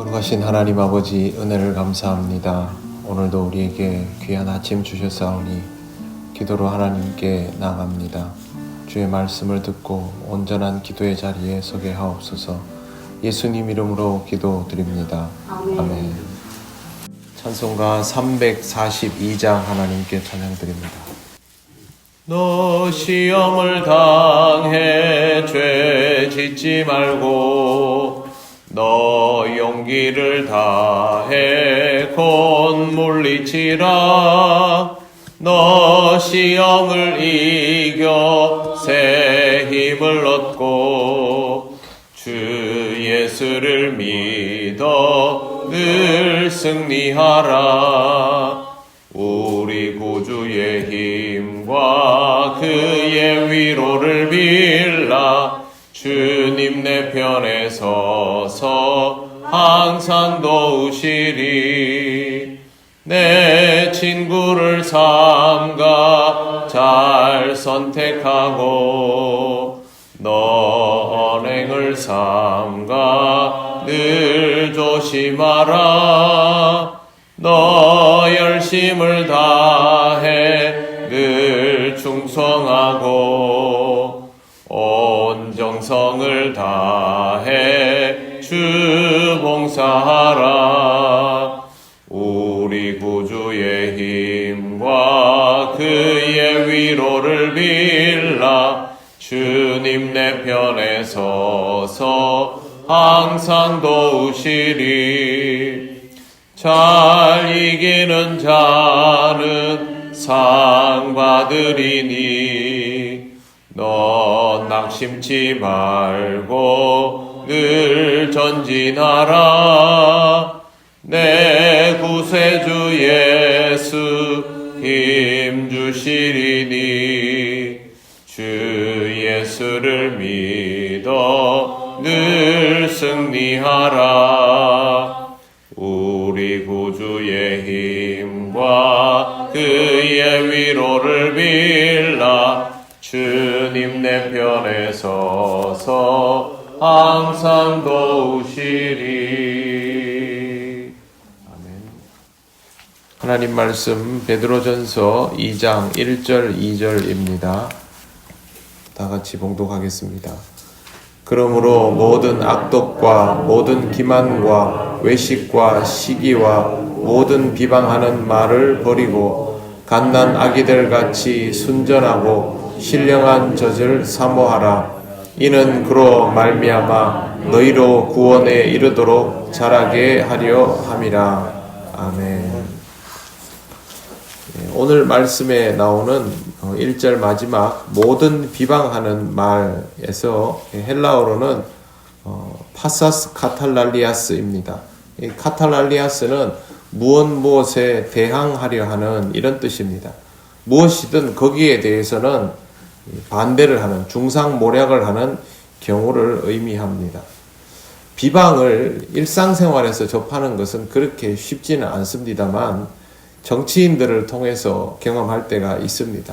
거룩하신 하나님 아버지, 은혜를 감사합니다. 오늘도 우리에게 귀한 아침 주셨사오니 기도로 하나님께 나아갑니다. 주의 말씀을 듣고 온전한 기도의 자리에 서게 하옵소서. 예수님 이름으로 기도드립니다. 아멘. 찬송가 342장 하나님께 찬양드립니다. 너 시험을 당해 죄 짓지 말고 너 용기를 다해 곧 물리치라. 너 시험을 이겨 새 힘을 얻고 주 예수를 믿어 늘 승리하라. 우리 구주의 힘과 그의 위로를 빌라. 주님 내 편에 서서 항상 도우시리. 내 친구를 삼가 잘 선택하고 너 언행을 삼가 늘 조심하라. 너 열심을 다해 늘 충성하고 온 정성을 다해 주 봉사하라. 우리 구주의 힘과 그의 위로를 빌라. 주님 내 편에 서서 항상 도우시리. 잘 이기는 자는 상 받으리니 너 낙심치 말고 늘 전진하라. 내 구세주 예수 힘 주시리니 주 예수를 믿어 늘 승리하라. 우리 구주의 힘과 그의 위로를 빌라. 주님 내 편에 서서 항상 도우시리. 아멘. 하나님 말씀 베드로전서 2장 1절 2절입니다. 다 같이 봉독하겠습니다. 그러므로 모든 악독과 모든 기만과 외식과 시기와 모든 비방하는 말을 버리고 갓난 아기들 같이 순전하고 신령한 젖을 사모하라. 이는 그로 말미암아 너희로 구원에 이르도록 자라게 하려 함이라. 아멘. 오늘 말씀에 나오는 1절 마지막 모든 비방하는 말에서 헬라어로는 파사스 카탈랄리아스입니다. 이 카탈랄리아스는 무엇에 대항하려 하는 이런 뜻입니다. 무엇이든 거기에 대해서는 반대를 하는, 중상모략을 하는 경우를 의미합니다. 비방을 일상생활에서 접하는 것은 그렇게 쉽지는 않습니다만 정치인들을 통해서 경험할 때가 있습니다.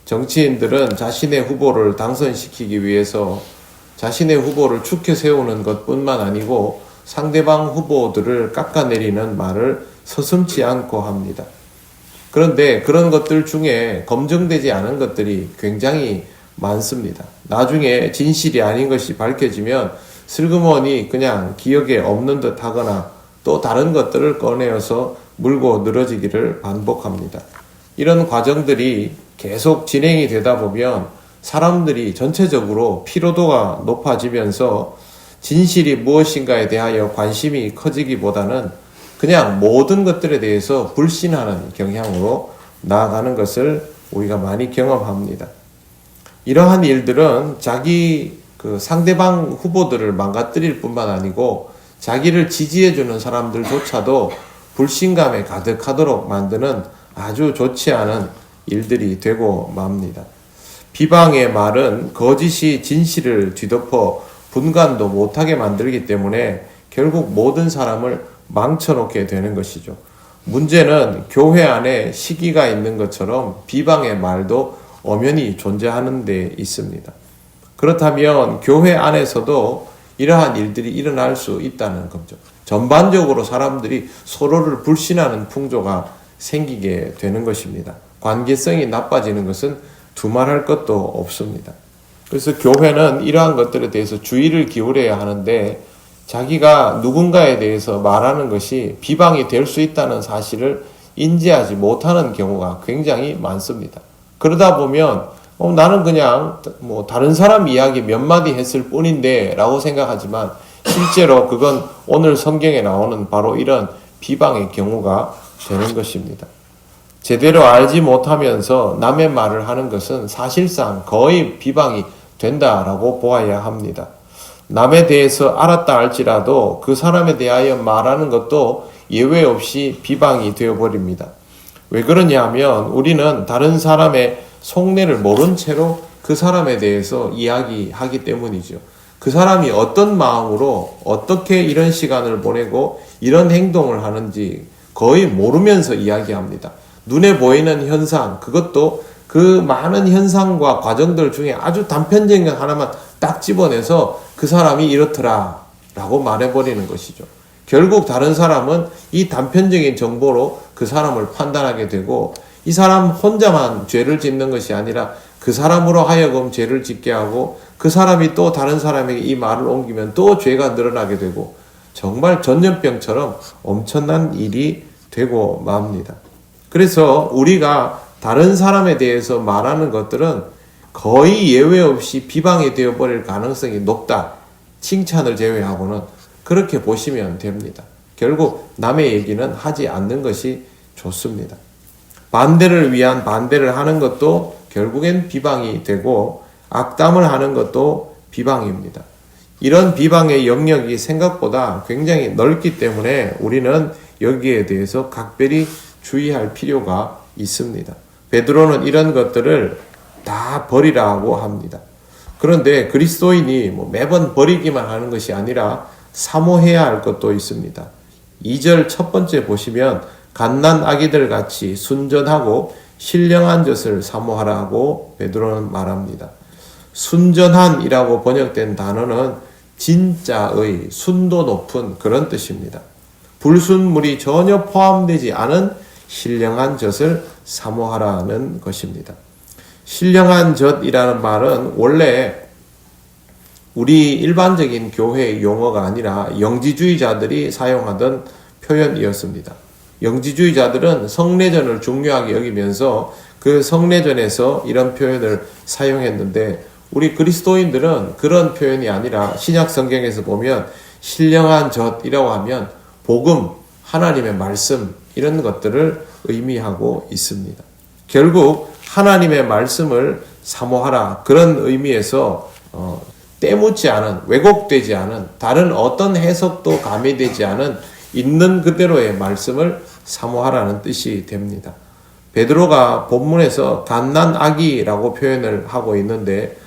정치인들은 자신의 후보를 당선시키기 위해서 자신의 후보를 추켜 세우는 것뿐만 아니고 상대방 후보들을 깎아내리는 말을 서슴지 않고 합니다. 그런데 그런 것들 중에 검증되지 않은 것들이 굉장히 많습니다. 나중에 진실이 아닌 것이 밝혀지면 슬그머니 그냥 기억에 없는 듯 하거나 또 다른 것들을 꺼내어서 물고 늘어지기를 반복합니다. 이런 과정들이 계속 진행이 되다 보면 사람들이 전체적으로 피로도가 높아지면서 진실이 무엇인가에 대하여 관심이 커지기보다는 그냥 모든 것들에 대해서 불신하는 경향으로 나아가는 것을 우리가 많이 경험합니다. 이러한 일들은 자기 상대방 후보들을 망가뜨릴 뿐만 아니고 자기를 지지해주는 사람들조차도 불신감에 가득하도록 만드는 아주 좋지 않은 일들이 되고 맙니다. 비방의 말은 거짓이 진실을 뒤덮어 분간도 못하게 만들기 때문에 결국 모든 사람을 망쳐놓게 되는 것이죠. 문제는 교회 안에 시기가 있는 것처럼 비방의 말도 엄연히 존재하는 데 있습니다. 그렇다면 교회 안에서도 이러한 일들이 일어날 수 있다는 거죠. 전반적으로 사람들이 서로를 불신하는 풍조가 생기게 되는 것입니다. 관계성이 나빠지는 것은 두말할 것도 없습니다. 그래서 교회는 이러한 것들에 대해서 주의를 기울여야 하는데 자기가 누군가에 대해서 말하는 것이 비방이 될 수 있다는 사실을 인지하지 못하는 경우가 굉장히 많습니다. 그러다 보면 나는 그냥 다른 사람 이야기 몇 마디 했을 뿐인데 라고 생각하지만 실제로 그건 오늘 성경에 나오는 바로 이런 비방의 경우가 되는 것입니다. 제대로 알지 못하면서 남의 말을 하는 것은 사실상 거의 비방이 된다라고 보아야 합니다. 남에 대해서 알았다 할지라도 그 사람에 대하여 말하는 것도 예외 없이 비방이 되어버립니다. 왜 그러냐 하면 우리는 다른 사람의 속내를 모른 채로 그 사람에 대해서 이야기하기 때문이죠. 그 사람이 어떤 마음으로 어떻게 이런 시간을 보내고 이런 행동을 하는지 거의 모르면서 이야기합니다. 눈에 보이는 현상, 그것도 그 많은 현상과 과정들 중에 아주 단편적인 하나만 딱 집어내서 그 사람이 이렇더라 라고 말해버리는 것이죠. 결국 다른 사람은 이 단편적인 정보로 그 사람을 판단하게 되고 이 사람 혼자만 죄를 짓는 것이 아니라 그 사람으로 하여금 죄를 짓게 하고 그 사람이 또 다른 사람에게 이 말을 옮기면 또 죄가 늘어나게 되고 정말 전염병처럼 엄청난 일이 되고 맙니다. 그래서 우리가 다른 사람에 대해서 말하는 것들은 거의 예외 없이 비방이 되어버릴 가능성이 높다. 칭찬을 제외하고는 그렇게 보시면 됩니다. 결국 남의 얘기는 하지 않는 것이 좋습니다. 반대를 위한 반대를 하는 것도 결국엔 비방이 되고 악담을 하는 것도 비방입니다. 이런 비방의 영역이 생각보다 굉장히 넓기 때문에 우리는 여기에 대해서 각별히 주의할 필요가 있습니다. 베드로는 이런 것들을 다 버리라고 합니다. 그런데 그리스도인이 매번 버리기만 하는 것이 아니라 사모해야 할 것도 있습니다. 2절 첫 번째 보시면 갓난 아기들 같이 순전하고 신령한 젖을 사모하라고 베드로는 말합니다. 순전한이라고 번역된 단어는 진짜의 순도 높은 그런 뜻입니다. 불순물이 전혀 포함되지 않은 신령한 젖을 사모하라는 것입니다. 신령한 젖이라는 말은 원래 우리 일반적인 교회 용어가 아니라 영지주의자들이 사용하던 표현이었습니다. 영지주의자들은 성례전을 중요하게 여기면서 그 성례전에서 이런 표현을 사용했는데 우리 그리스도인들은 그런 표현이 아니라 신약 성경에서 보면 신령한 젖이라고 하면 복음, 하나님의 말씀 이런 것들을 의미하고 있습니다. 결국 하나님의 말씀을 사모하라 그런 의미에서 때묻지 않은 왜곡되지 않은 다른 어떤 해석도 가미되지 않은 있는 그대로의 말씀을 사모하라는 뜻이 됩니다. 베드로가 본문에서 갓난 아기라고 표현을 하고 있는데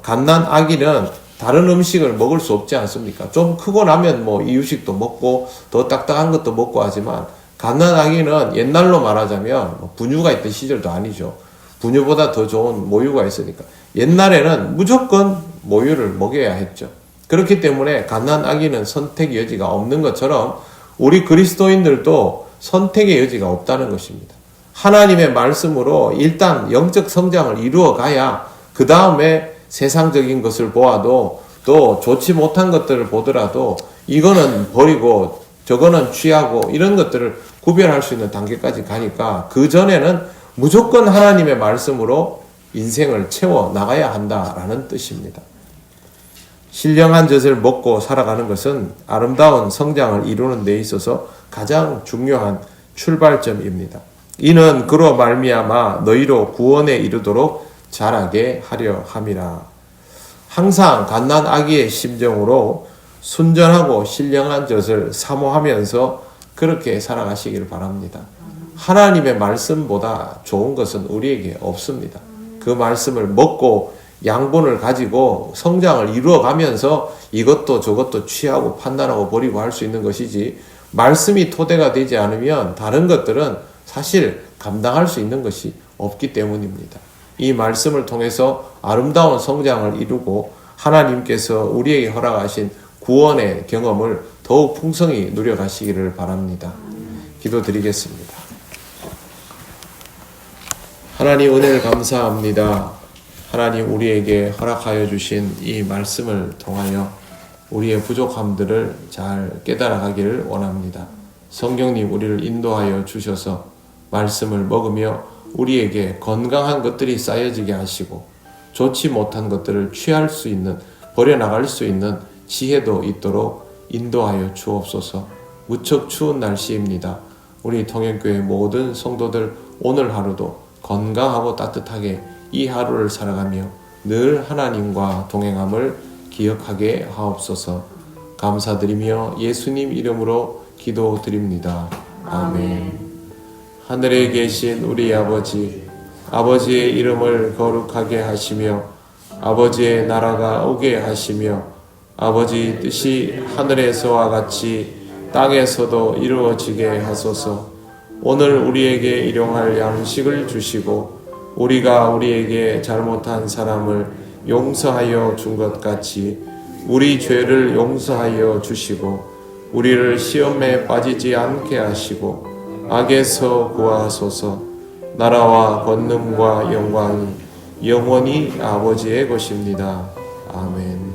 갓난 아기는 다른 음식을 먹을 수 없지 않습니까? 좀 크고 나면 이유식도 먹고 더 딱딱한 것도 먹고 하지만 갓난 아기는 옛날로 말하자면 분유가 있던 시절도 아니죠. 분유보다 더 좋은 모유가 있으니까 옛날에는 무조건 모유를 먹여야 했죠. 그렇기 때문에 갓난 아기는 선택의 여지가 없는 것처럼 우리 그리스도인들도 선택의 여지가 없다는 것입니다. 하나님의 말씀으로 일단 영적 성장을 이루어 가야 그 다음에 세상적인 것을 보아도 또 좋지 못한 것들을 보더라도 이거는 버리고 저거는 취하고 이런 것들을 구별할 수 있는 단계까지 가니까 그 전에는 무조건 하나님의 말씀으로 인생을 채워 나가야 한다라는 뜻입니다. 신령한 젖을 먹고 살아가는 것은 아름다운 성장을 이루는 데 있어서 가장 중요한 출발점입니다. 이는 그로 말미암아 너희로 구원에 이르도록 자라게 하려 함이라. 항상 갓난 아기의 심정으로 순전하고 신령한 젖을 사모하면서 그렇게 살아가시길 바랍니다. 하나님의 말씀보다 좋은 것은 우리에게 없습니다. 그 말씀을 먹고 양분을 가지고 성장을 이루어가면서 이것도 저것도 취하고 판단하고 버리고 할 수 있는 것이지 말씀이 토대가 되지 않으면 다른 것들은 사실 감당할 수 있는 것이 없기 때문입니다. 이 말씀을 통해서 아름다운 성장을 이루고 하나님께서 우리에게 허락하신 구원의 경험을 더욱 풍성히 누려가시기를 바랍니다. 기도드리겠습니다. 하나님 은혜를 감사합니다. 하나님 우리에게 허락하여 주신 이 말씀을 통하여 우리의 부족함들을 잘 깨달아가기를 원합니다. 성령님 우리를 인도하여 주셔서 말씀을 먹으며 우리에게 건강한 것들이 쌓여지게 하시고 좋지 못한 것들을 취할 수 있는, 버려나갈 수 있는 지혜도 있도록 인도하여 주옵소서. 무척 추운 날씨입니다. 우리 통영교회 모든 성도들 오늘 하루도 건강하고 따뜻하게 이 하루를 살아가며 늘 하나님과 동행함을 기억하게 하옵소서. 감사드리며 예수님 이름으로 기도드립니다. 아멘. 하늘에 계신 우리 아버지, 아버지의 이름을 거룩하게 하시며 아버지의 나라가 오게 하시며 아버지 뜻이 하늘에서와 같이 땅에서도 이루어지게 하소서. 오늘 우리에게 일용할 양식을 주시고 우리가 우리에게 잘못한 사람을 용서하여 준 것 같이 우리 죄를 용서하여 주시고 우리를 시험에 빠지지 않게 하시고 악에서 구하소서. 나라와 권능과 영광이 영원히 아버지의 것입니다. 아멘.